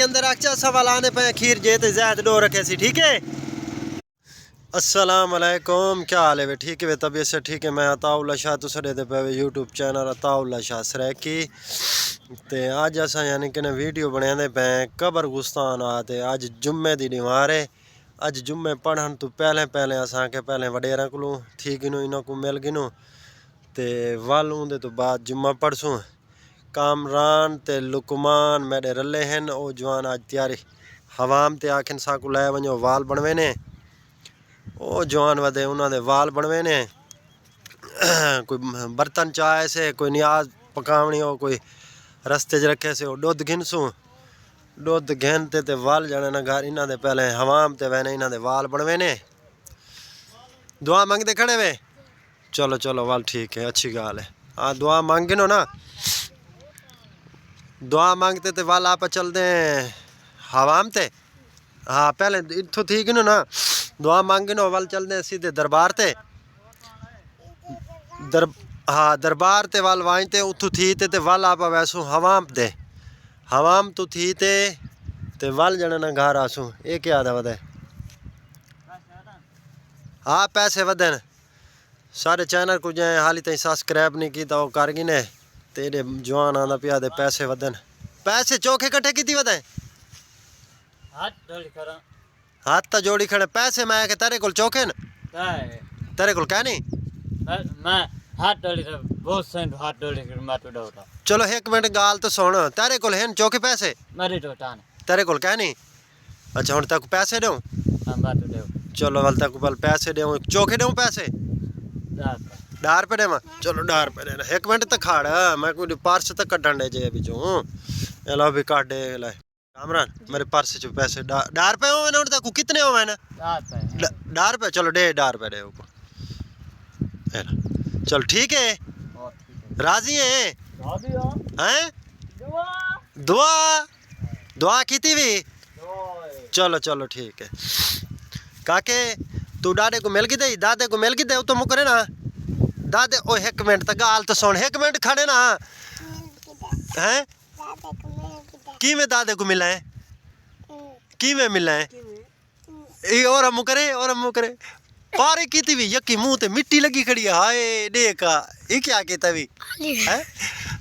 बाल्टी अंदर रख सवाल आने पे खीर जे ते ज़ैद डो रखे सी ठीक है। अस्सलाम वालेकुम, क्या हाल है वे? ठीक है वे? तबीयत से ठीक है। मैं अताउल्ला शाह तुस दे पे यूट्यूब चैनल अताउल्ला शाह सरैकी ते अज असा यानी कि वीडियो बनाने पे कबर गुस्तान आते अज जुम्मे दी निवार है। अज जुम्मे पढ़न तो पहले असा के पहले वडेरा को थी गिनो इन्हों को मिल गिनो ते वल उन्दे तो बाद जुम्मा पढ़सूँ। कामरान ते लुकमान मेरे रले हैं वो जवान अज तैयारी हवाम ते आखिन साकू लै वजो वाल बनवे ने वो जवान वधे उन्होंने वाल बनवे ने कोई बर्तन चाहे से कोई नियाज पकावनी हो कोई रस्ते च रखे से वो दुध घिनसूँ दुध घिनते ते वाल जाने ना घर इन्हों पहले हवाम ते वहने इन्हों वाल बनवे ने दुआ मंगते खड़े वे। चलो चलो वाल ठीक है अच्छी गाल है। हाँ दुआ मांगिनो ना दुआ मांगते ते वाल आप चलते हवाम ते। हाँ पहले इत्थों थी गिनो ना दुआ मांगिनो वाल चलते सीधे दरबार ते हाँ दरबार ते वाल वांजते उथू थी ते वाल आप वैसू हवाम ते हवाम तो थी ते वाल जने ना घर आसू ये क्या था वधे। हाँ पैसे वधन सारे चैनल को जाए हाली तई सब्सक्राइब नहीं की तो कर गी ने तेरे जवान आंदा पिया दे पैसे वधन पैसे चौखे कट्ठे की वधे हाथ तो जोड़ी खड़े पैसे मैं के तेरे को चौखे न तेरे को क्या नहीं मैं हाथ डोली तो बहुत सेंट हाथ डोली कर मैं तो डोटा। चलो एक मिनट गाल तो सुन तेरे को हैं चौके पैसे मेरी डोटा ने तेरे को क्या नहीं। अच्छा हुन तक पैसे दूं हम बात दे चलो वाल तक पल पैसे दूं चौके दूं पैसे डार पे देवा चलो डार पे देना एक मिनट तक खाड़ मैं कोई पर्स तक कड्ढन दे जे अभी जो लो भी काट दे ले कामरान मेरे पर्स च पैसे डार पे हो ना तक कितने हो ना डार पे चलो दे डार पे दे चल ठीक है राजी है हैं दुआ दुआ की थी भी चलो चलो ठीक है काके तू दादे को मिल गई दादे को मिल गई तो मुकरे ना दादे ओ एक मिनट तक गाल तो सुन एक मिनट खड़े ना हैं की में दादे को मिला है की में मिला है ये और मुकरे पारे की थी भी यकी मुंह ते मिट्टी लगी खड़ी है हाय देखा ये क्या कहता भी हैं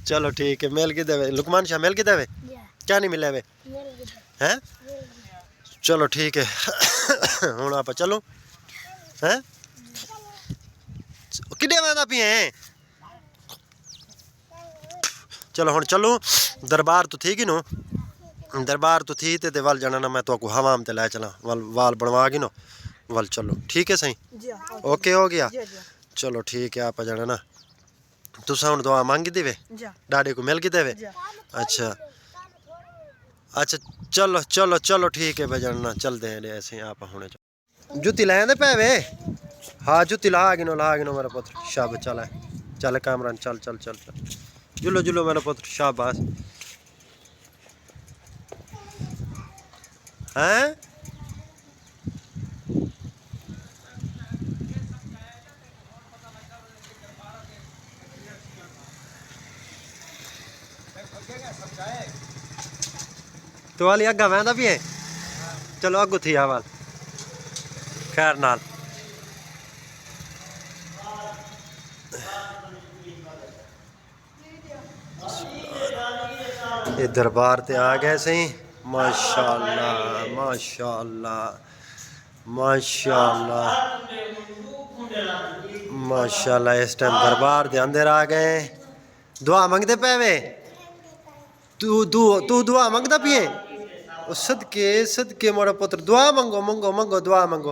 चलो ठीक है मिल के देवे लुकमान शाह मिल के देवे क्या नहीं मिला वे हैं चलो ठीक है हुन आप चलो हैं किड्डे वादा पिए हैं चलो हुन चलो दरबार तो थी गिनो दरबार तो थी ते वल जाना ना मैं तो को हवाम ते लै चला वाल बनवा गिनो वल चलो ठीक है सही ओके हो गया चलो ठीक है आप जाना ना तुसा हुन दुआ मांगी देवे डाडे को मिल गई देवे अच्छा अच्छा चलो चलो चलो ठीक है बजाना चलते हैं ऐसे आप हुने जुत्ती लैंदे पे वे हाँ जुत्ती ला गिनो मेरा पुत्र शाबाश चल चल कामरान चल चल चल चल जुलो जुलो मेरा पुत्र शाबाश हैं तो वाली अग्गा वहदा भी है चलो अगू थी वाल खैर नाल ये दरबार ते आ गए सही माशाअल्लाह माशाअल्लाह माशाअल्लाह माशाअल्लाह इस टाइम दरबार दे अंदर आ गए दुआ मंगते पे वे तू दुआ मंगता पिए सदके सदके मोड़ा पुत्र दुआ मंगो दुआ मंगो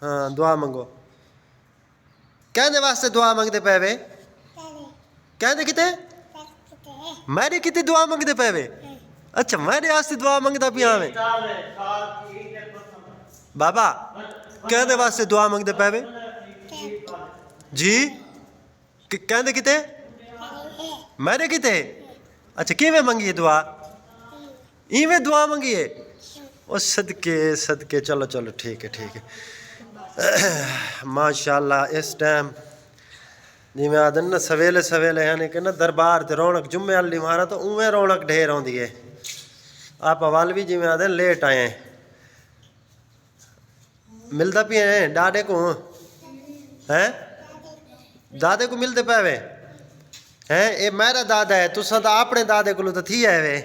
हाँ दुआ मंगो कहने वास्ते दुआ मंगते पे वे कहने किते मेरे किते दुआ मंगते पे वे अच्छा मेरे वास्ते दुआ मंगता पिया वे बाबा कहने वास्ते दुआ मंगते पे वे जी कहने किते मेरे किते अच्छा किवें मंगी है दुआ इवें दुआ मंगी है ओ सदके सदके चलो चलो ठीक है माशाअल्लाह इस टाइम जिमें आदन ना सवेले सवेले यानी कि ना दरबार ते रौनक जुम्मे वाली मारा तो उवें रौनक ढेर आउंदी है आप वाल भी जिमें आते लेट आए हैं मिलता पिए हैं डाडे को हैं दादे को मिलते पावे हैं ये मेरा दादा है तुसा तो अपने दादे को तो थी है वे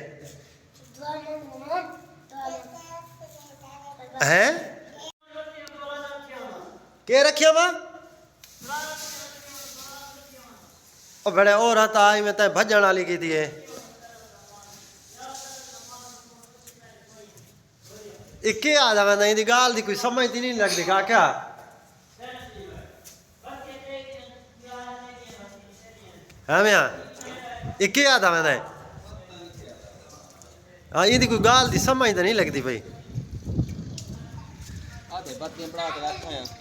हैं के रखिया वा ओ बड़े और आता आई मैं ते भजन वाली की थी इक्के आ जावे नहीं दी गाल दी कोई समझती नहीं लगती का क्या हाँ मैं इक्के आ जावे नहीं हाँ ये कोई गाल दी समझ तो नहीं लगती भाई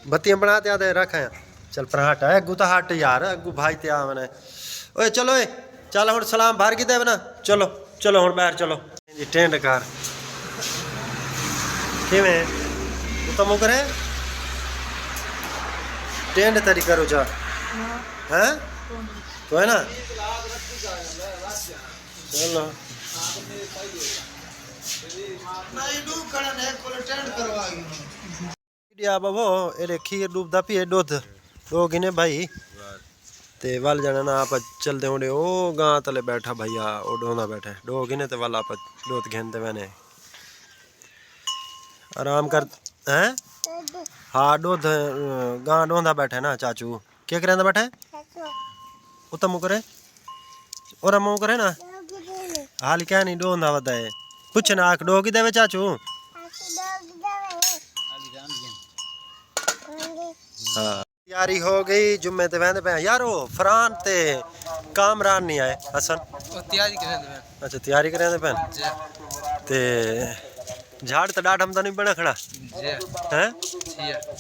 बत्तियां बनाते आते रखा है चल पर हट है अगू तो हट यार अगू भाई ते आ मैंने ओए चलो ए चल हुन सलाम बाहर की दे ना चलो चलो हुन बाहर चलो जी टेंट कार किवें तू तो मुकर है टेंट तरी करो जा हैं तो है ना चलो नहीं डू करन है को टेंट करवा गिया बाबो एरे खीर डूबदा पिए दूध दो गिने भाई ते वाल जाना ना आप चलते होंगे ओ गां तले बैठा भैया ओ डोंदा बैठा दो गिने ते वाल आप दूध घेनते मैंने आराम कर हैं हाँ दूध गां डोंदा बैठा ना चाचू क्या करेंदा बैठा उत्तम मुँह करे और मुँह करे ना हाल क्या नहीं डोंदा वदा है कुछ ना आख डोगी देवे चाचू हाँ तैयारी हो गई जुम्मे ते वहदे पे यारो फरहान ते कामरान नहीं आए हसन तैयारी करें अच्छा तैयारी करें दे पैन ते झाड़ तो डाट हम तो नहीं बना खड़ा हैं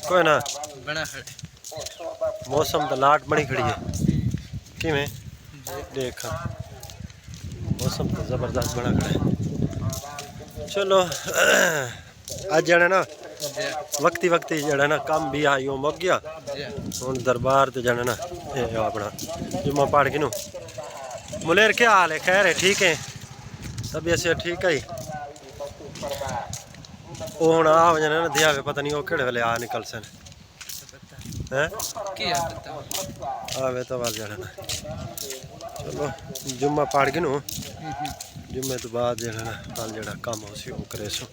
कोई ना बना खड़े मौसम तो लाट बड़ी खड़ी है किवें देख मौसम तो जबरदस्त बना खड़ा है चलो आज जाना ना वक्ती वक्ती जड़ा ना काम भी आयो मुक गया हुन दरबार ते जाना ना ये अपना जुम्मा पढ़ के नु मुलेर क्या हाल है खैर है ठीक है तबीयत से ठीक है ओ हुन आ हो जाना ना दिया पता नहीं ओ केड़े वेले आ निकल सन हैं की आवे तो वाल जाना ना चलो जुम्मा पढ़ के नु जुम्मे तो बाद जाना ना कल जड़ा काम हो सी ओ करे सो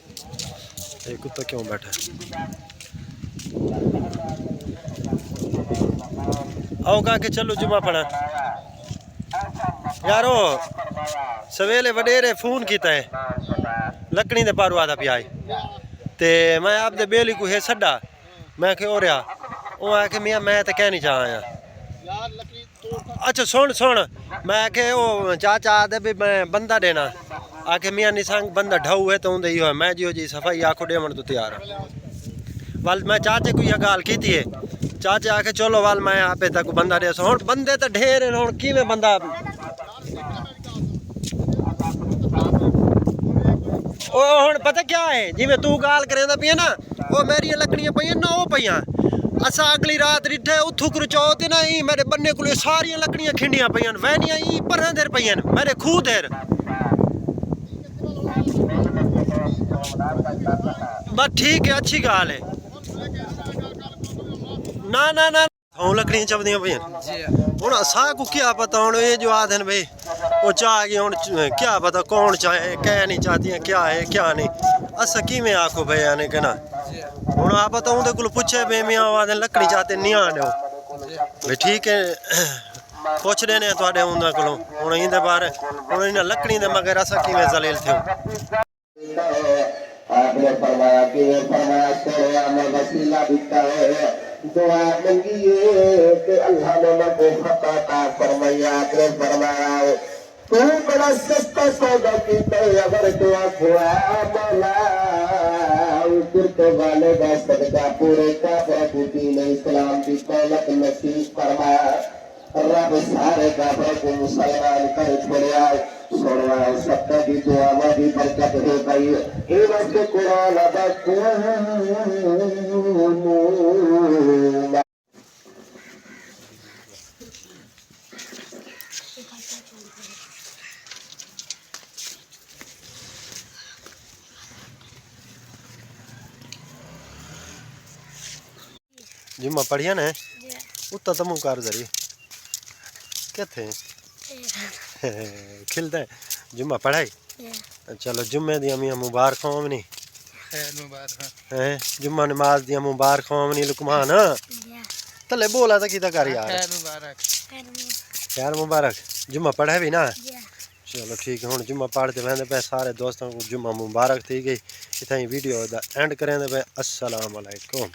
ये कुत्ता क्यों बैठा आओ का के चलो जुमा पड़ा यारो सवेले वडेरे फोन किया है लकड़ी दे पारू आदा पिया ते मैं आप दे बेली को है छड्डा मैं के हो रहा ओ आके मियां मैं ते कह नहीं चाह आया अच्छा सुन सुन मैं के ओ चाचा दे भी मैं बंदा देना आके मियां निसंग बंदा ढाऊ है तो उंदे ही है मैं जियो जी सफाई आखो देवन तो तैयार वाल मैं चाचे को यह गाल की थी चाचे आके चलो वाल मैं आपे तक बंदा दे सो हुन बंदे तो ढेर हैं हुन किवें बंदा ओ हुन पता क्या है जिवें तू गाल करेंदा पिया ना ओ मेरी लकड़ियां पईयां ना ओ पईयां असा अगली रात रिठे उथु कर चौथ ना ही मेरे बन्ने को सारियां लकड़ियां खिंडियां पईयां वैनियां ई परां देर पईयां मेरे खूह देर बस ठीक है अच्छी गाल है ना ना ना हूँ लकड़ियां चबदियां पईयां हुन असा को क्या पता हुन ये जो आदन भाई वो चाह गई हुन क्या पता कौन चाहे क्या नहीं चाहती क्या है क्या नहीं अस किवें आखो भाई आने के ना हुन आप तो उनके को पूछे बे मियां आदन लकड़ी चाहते नहीं आने भाई ठीक है पुछ देने थोड़े उन्होंने को हुन इंदे बारे हुन इन लकड़ी दे मगर अस किवें जलील थे आपने फरमाया कि वो फरमाया सोया में वसीला बिकता है दुआ मंगिए कि अल्लाह ने मको फता फरमाया आपने फरमाया तू बड़ा सस्ता सौदा कीता अगर दुआ खुआ मौला कुर्ते वाले का सदका पूरे काफिर को दीन इस्लाम की दौलत नसीब फरमाया रब सारे काफिर को मुसलमान कर छोड़िया सोना सबका भी दुआ में भी बरकत हो गई ये वक्त कुरान अदा जुम्मा पढ़िया ने Yeah. उत्ता तो मुँह कर जरी किथे खिलते हैं जुम्मा पढ़ाई Yeah. चलो जुम्मे दियां मियां मुबारक होम नहीं खैर मुबारक हैं जुम्मा नमाज दियां मुबारक होम नहीं लुकमान Yeah. तले बोला था किता कर यार खैर मुबारक यार मुबारक जुम्मा पढ़े भी ना Yeah. चलो ठीक है हुण जुम्मा पढ़ते वहदे पे सारे दोस्तों को जुम्मा मुबारक थी गई इतना ही वीडियो दा एंड करें पे अस्सलाम वालेकुम।